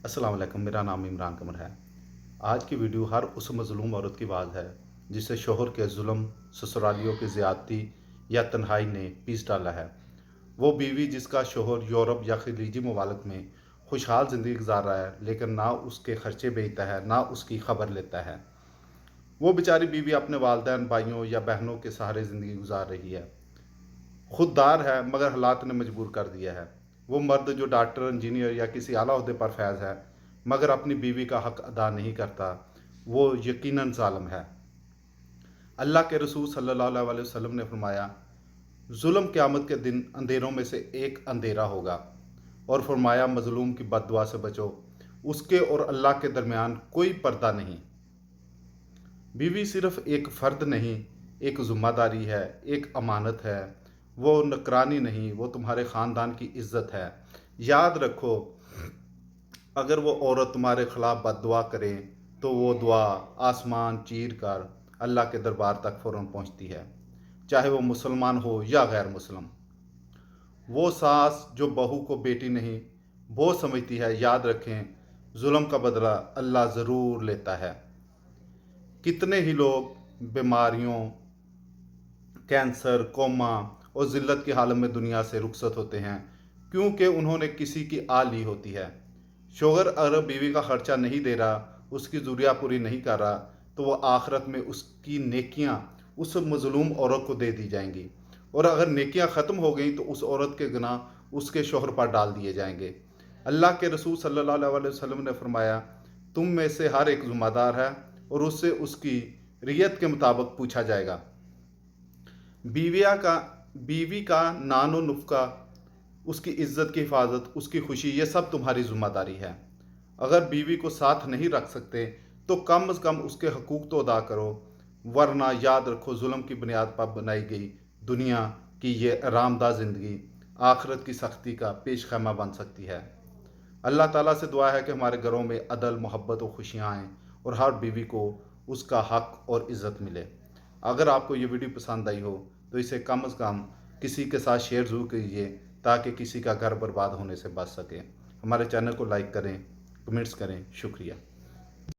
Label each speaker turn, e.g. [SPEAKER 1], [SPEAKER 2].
[SPEAKER 1] अस्सलाम वालेकुम, मेरा नाम इमरान कमर है। आज की वीडियो हर उस मज़लूम औरत की आवाज़ है जिसे शोहर के जुल्म, ससुरालियों की ज़्यादती या तन्हाई ने पीस डाला है। वो बीवी जिसका शोहर यूरोप या खलीजी ममालिक में खुशहाल ज़िंदगी गुजार रहा है, लेकिन ना उसके खर्चे भेजता है, ना उसकी खबर लेता है। वो बेचारी बीवी अपने वालिदैन, भाइयों या बहनों के सहारे ज़िंदगी गुजार रही है। खुददार है, मगर हालात ने मजबूर कर दिया है। वो मर्द जो डॉक्टर, इंजीनियर या किसी आला ओहदे पर फैज़ है, मगर अपनी बीवी का हक अदा नहीं करता, वो यकीनन ज़ालिम है। अल्लाह के रसूल सल्लल्लाहु अलैहि वसल्लम ने फरमाया, जुल्म क़यामत के दिन अंधेरों में से एक अंधेरा होगा, और फरमाया मजलूम की बददुआ से बचो, उसके और अल्लाह के दरमियान कोई पर्दा नहीं। बीवी सिर्फ एक फ़र्द नहीं, एक ज़िम्मेदारी है, एक अमानत है। वो नौकरानी नहीं, वो तुम्हारे ख़ानदान की इज़्ज़त है। याद रखो, अगर वो औरत तुम्हारे ख़िलाफ़ बद्दुआ करे तो वो दुआ आसमान चीर कर अल्लाह के दरबार तक फ़ौरन पहुँचती है, चाहे वो मुसलमान हो या गैर मुसलम। वो सास जो बहू को बेटी नहीं वो समझती है, याद रखें, जुल्म का बदला अल्लाह ज़रूर लेता है। कितने ही लोग बीमारियों, कैंसर, कोमा और ज़िल्लत की हालत में दुनिया से रुखसत होते हैं, क्योंकि उन्होंने किसी की आ ली होती है। शोहर अगर बीवी का खर्चा नहीं दे रहा, उसकी ज़रूरियात पूरी नहीं कर रहा, तो वह आखिरत में उसकी नेकियां उस मज़लूम औरत को दे दी जाएंगी, और अगर नेकियां ख़त्म हो गई तो उस औरत के गुनाह उसके शोहर पर डाल दिए जाएंगे। अल्लाह के रसूल सल्लल्लाहु अलैहि वसल्लम ने फरमाया, तुम में से हर एक ज़िम्मेदार है और उससे उसकी रियत के मुताबिक पूछा जाएगा। बीविया का बीवी का नानो नुफ़्का, उसकी इज़्ज़त की हिफाजत, उसकी खुशी, ये सब तुम्हारी ज़िम्मेदारी है। अगर बीवी को साथ नहीं रख सकते तो कम अज़ कम उसके हकूक़ तो अदा करो, वरना याद रखो, जुल्म की बुनियाद पर बनाई गई दुनिया की ये आरामदा ज़िंदगी आखिरत की सख्ती का पेश खैमा बन सकती है। अल्लाह ताला से दुआ है कि हमारे घरों में अदल, मोहब्बत और खुशियाँ आएँ और हर बीवी को उसका हक और इज़्ज़त मिले। अगर आपको ये वीडियो पसंद आई हो तो इसे कम से कम किसी के साथ शेयर ज़रूर कीजिए, ताकि किसी का घर बर्बाद होने से बच सके। हमारे चैनल को लाइक करें, कमेंट्स करें। शुक्रिया।